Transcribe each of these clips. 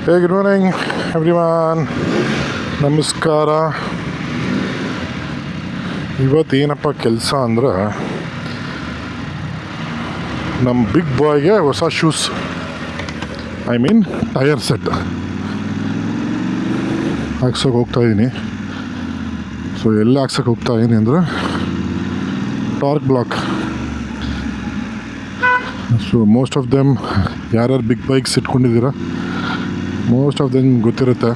Hey, good morning, everyone. ನಮಸ್ಕಾರ. ಇವತ್ತೇನಪ್ಪ ಕೆಲಸ ಅಂದ್ರೆ ನಮ್ಮ ಬಿಗ್ ಬಾಯ್ಗೆ ಹೊಸ shoes, I mean tyre set ಹಾಕ್ಸೋಕೆ ಹೋಗ್ತಾಯಿದ್ದೀನಿ. ಸೊ ಎಲ್ಲಿ ಹಾಕ್ಸೋಕೆ ಹೋಗ್ತಾಯಿದ್ದೀನಿ ಅಂದರೆ torque block. So most of them ಯಾರ್ಯಾರು ಬಿಗ್ ಬೈಕ್ಸ್ ಇಟ್ಕೊಂಡಿದ್ದೀರಾ, ಮೋಸ್ಟ್ ಆಫ್ ದೆಮ್ ಗೊತ್ತಿರುತ್ತೆ.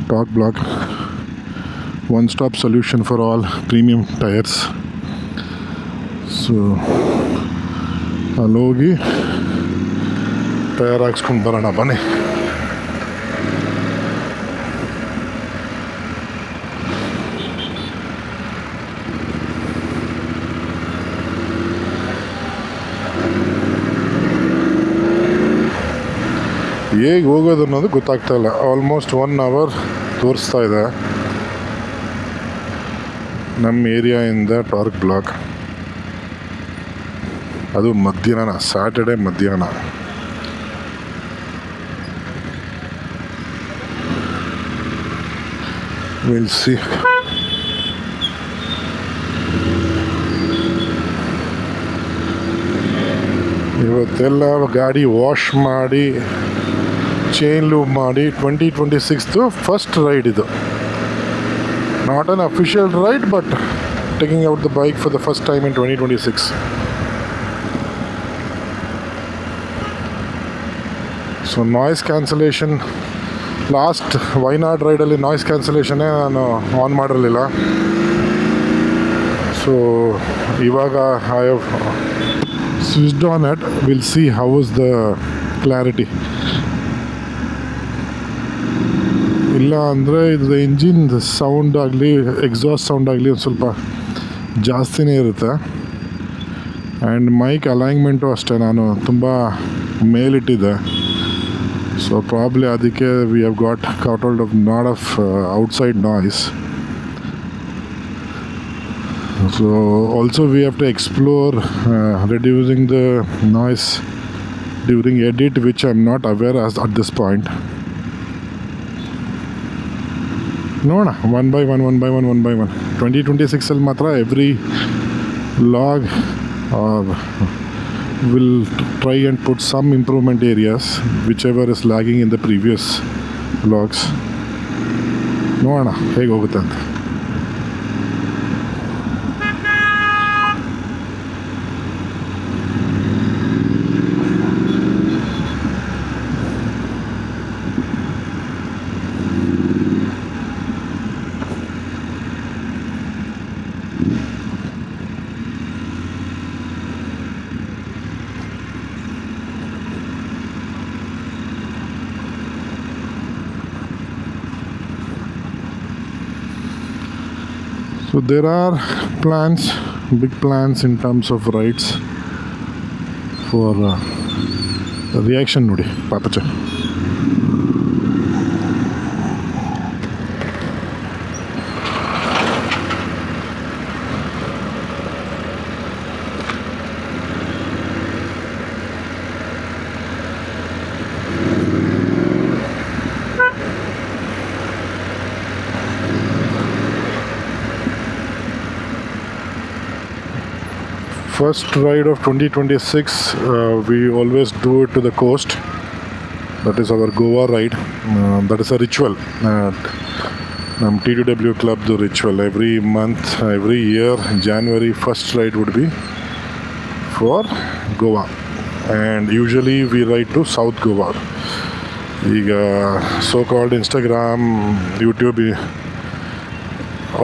Torque block, one stop solution for all premium tyres. So ಅಲ್ಲೋಗಿ ಟೈರ್ ಹಾಕ್ಸ್ಕೊಂಡು ಬರೋಣ ಬನ್ನಿ. ಹೇಗೆ ಹೋಗೋದು ಅನ್ನೋದು ಗೊತ್ತಾಗ್ತಾ ಇಲ್ಲ. ಆಲ್ಮೋಸ್ಟ್ 1 hour ತೋರಿಸ್ತಾ ಇದೆ ನಮ್ಮ ಏರಿಯಾಯಿಂದ ಟಾರ್ಕ್ ಬ್ಲಾಕ್. ಅದು ಮಧ್ಯಾಹ್ನ, ಸ್ಯಾಟರ್ಡೆ ಮಧ್ಯಾಹ್ನ. Will see. ಇವತ್ತೆಲ್ಲ ಗಾಡಿ ವಾಶ್ ಮಾಡಿ ಚೈನ್ ಲೂಬ್ ಮಾಡಿ 2026 ಫಸ್ಟ್ ರೈಡ್ ಇದು. Not an official ride, but taking out the bike for the first time in 2026. So noise cancellation, last Wayanad ರೈಡಲ್ಲಿ ನಾಯ್ಸ್ ಕ್ಯಾನ್ಸಲೇಷನ್ನೇ ನಾನು ಆನ್ ಮಾಡಿರಲಿಲ್ಲ. ಸೊ ಇವಾಗ I have switched on it. Will see how is the clarity. ಇಲ್ಲ ಅಂದರೆ ಇದು engine sound ಆಗಲಿ, exhaust sound ಆಗಲಿ ಒಂದು ಸ್ವಲ್ಪ ಜಾಸ್ತಿನೇ ಇರುತ್ತೆ. ಆ್ಯಂಡ್ ಮೈಕ್ ಅಲೈನ್ಮೆಂಟು ಅಷ್ಟೇ ನಾನು ತುಂಬ ಮೇಲಿಟ್ಟಿದ್ದೆ. ಸೊ ಪ್ರಾಬ್ಲಿ ಅದಕ್ಕೆ we have got curtailed of not of outside noise. So also we have to explore reducing the noise during edit, which I am not aware at this point. ನೋಡೋಣ, one by one 2026 ಮಾತ್ರ every log will try and put some improvement areas which ever is lagging in the previous logs. ನೋಡೋಣ ಹೇಗೆ ಹೋಗುತ್ತೆ ಅಂತ. So there are plans, big plans in terms of rides for reaction ನೋಡಿ ಪಾಪಚ್ಚ. First ride of 2026, we always do it to the coast. That is our Goa ride. That is a ritual. Nam TDW club the ritual. Every month, every year, January first ride would be for Goa, and usually we ride to South Goa. ಈಗ so-called Instagram, YouTube,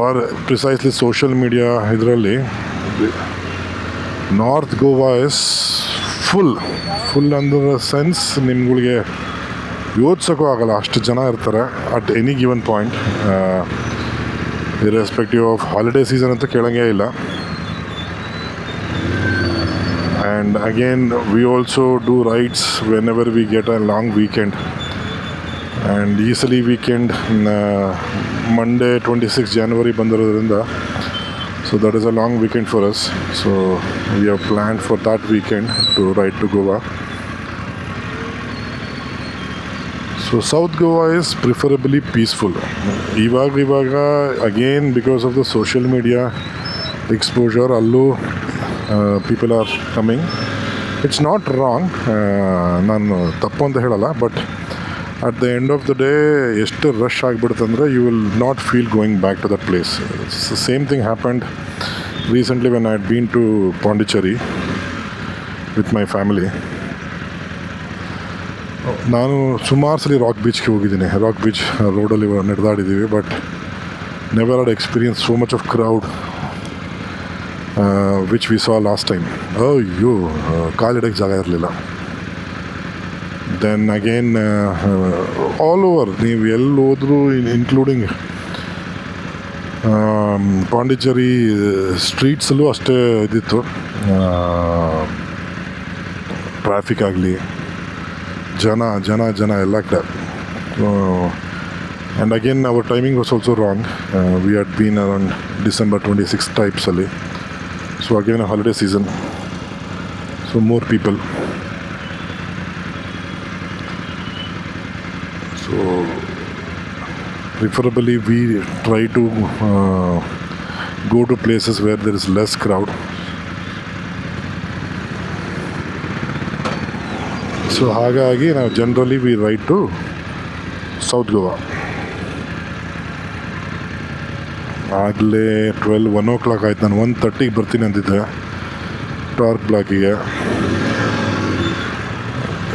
or precisely social media ಇದರಲ್ಲಿ north Goa is full ಅಂದ್ರೆ sense ನಿಮ್ಗಳಿಗೆ ಯೋಚಿಸೋಕ್ಕೂ ಆಗಲ್ಲ, ಅಷ್ಟು ಜನ ಇರ್ತಾರೆ at any given point. Irrespective of holiday season ಅಂತೂ ಕೇಳೋಂಗೇ ಇಲ್ಲ. And again we also do rides when ever we get a long weekend. And ಈ ಸಲ ವೀಕೆಂಡ್ ಮಂಡೇ 26 January ಬಂದಿರೋದ್ರಿಂದ, so that is a long weekend for us. So we have planned for that weekend to ride to Goa. So south Goa is preferably peaceful. ಇವಾಗ again because of the social media exposure ಅಲ್ಲೂ people are coming. It's not wrong, ನಾನು ತಪ್ಪು ಅಂತ ಹೇಳಲ್ಲ, but at the end of the day ಎಷ್ಟು rush ಆಗಿಬಿಡುತ್ತಂದರೆ you will not feel going back to that place. Same thing happened recently when I had been to Pondicherry with my family. ನಾನು ಸುಮಾರು ಸಲ rock ಬೀಚ್ಗೆ ಹೋಗಿದ್ದೀನಿ. ರಾಕ್ ಬೀಚ್ ರೋಡಲ್ಲಿ ನಡೆದಾಡಿದ್ದೀವಿ, but never had experience so much of crowd which we saw last time. ಅಯ್ಯೋ, ಕಾಲಿಡಕ್ಕೆ ಜಾಗ ಇರಲಿಲ್ಲ. ದೆನ್ ಅಗೇನ್ ಆಲ್ ಓವರ್ ನೀವು ಎಲ್ಲಿ ಹೋದರೂ ಇನ್ಕ್ಲೂಡಿಂಗ್ ಪಾಂಡಿಚೇರಿ ಸ್ಟ್ರೀಟ್ಸಲ್ಲೂ ಅಷ್ಟೇ ಇದಿತ್ತು. ಟ್ರಾಫಿಕ್ ಆಗಲಿ, ಜನ ಎಲ್ಲ ಕಡೆ. And again our timing was also wrong. We had been around December 26 ಟೈಪ್ಸಲ್ಲಿ. So again holiday season, so more people. So preferably we try to go to places where there is less crowd. So ಹಾಗಾಗಿ ನಾವು generally we ride to south Goa. ಆಗಲೇ 1 o'clock ಆಯ್ತು. ನಾನು 1:30ಗೆ ಬರ್ತೀನಿ ಅಂತಿದ್ದೆ torque ಬ್ಲಾಕಿಗೆ.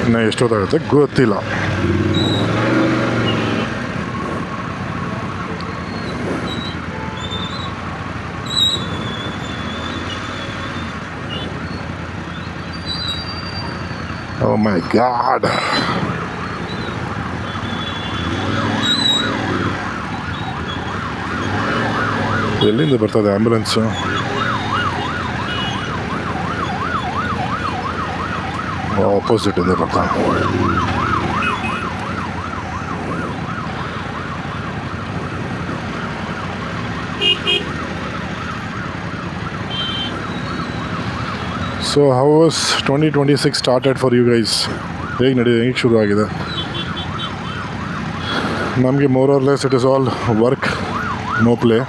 ಇನ್ನು ಎಷ್ಟೊತ್ತಾಗುತ್ತೆ ಗೊತ್ತಿಲ್ಲ. Oh my God. ಎಲ್ಲಿಂದ ಬರ್ತದೆ ಆ್ಯಂಬುಲೆನ್ಸು? ಆಪೋಸಿಟಿಂದ ಬರ್ತಾನೆ. So how was 2026 started for you guys? ಹೇಗೆ ಶುರು ಆಗಿದೆ? ನಮಗೆ more or less it is all work, no play.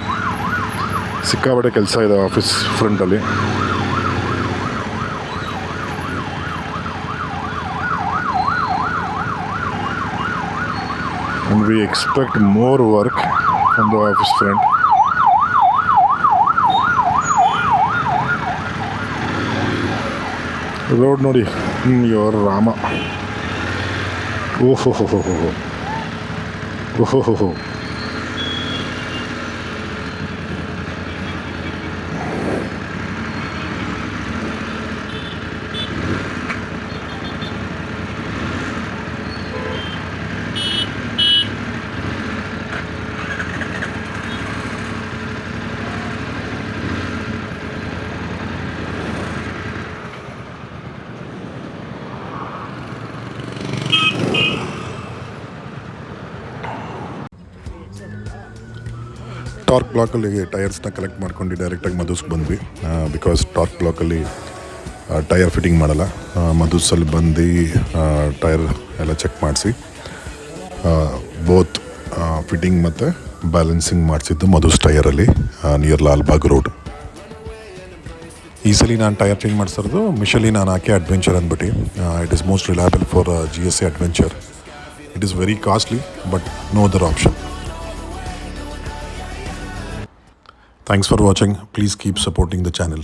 ಸಿಕ್ಕಾಪಟ್ಟೆ ಕೆಲಸ ಇದೆ ಆಫೀಸ್ ಫ್ರಂಟಲ್ಲಿ. and we expect more work from the office front. Road ನೋಡಿ, ಯೋರ್ ರಾಮ. ಓಹೋ ಹೋ ಹೋ ಹೋ ಓಹೋ ಹೋ ಹೋ. ಟಾರ್ಕ್ ಬ್ಲಾಕಲ್ಲಿ ಟೈರ್ಸ್ನ ಕಲೆಕ್ಟ್ ಮಾಡ್ಕೊಂಡು ಡೈರೆಕ್ಟಾಗಿ ಮಧುಸ್ಗೆ ಬಂದ್ವಿ. ಬಿಕಾಸ್ ಟಾರ್ಕ್ ಬ್ಲಾಕಲ್ಲಿ ಟೈರ್ ಫಿಟ್ಟಿಂಗ್ ಮಾಡಲ್ಲ. ಮಧುಸಲ್ಲಿ ಬಂದು ಟೈರ್ ಎಲ್ಲ ಚೆಕ್ ಮಾಡಿಸಿ ಬೋತ್ ಫಿಟ್ಟಿಂಗ್ ಮತ್ತು ಬ್ಯಾಲೆನ್ಸಿಂಗ್ ಮಾಡಿಸಿದ್ದು ಮಧುಸ್ ಟೈರಲ್ಲಿ ನಿಯರ್ ಲಾಲ್ಬಾಗ್ ರೋಡ್. ಈ ಸಲ ನಾನು ಟೈರ್ ಚೇಂಜ್ ಮಾಡಿಸಿರೋದು ಮಿಶಲಿನ್ ನಾನಾಕೆ ಅಡ್ವೆಂಚರ್ ಅಂದ್ಬಿಟ್ಟು. It is most reliable for GSA adventure. It is very costly but no other option. Thanks for watching. Please keep supporting the channel.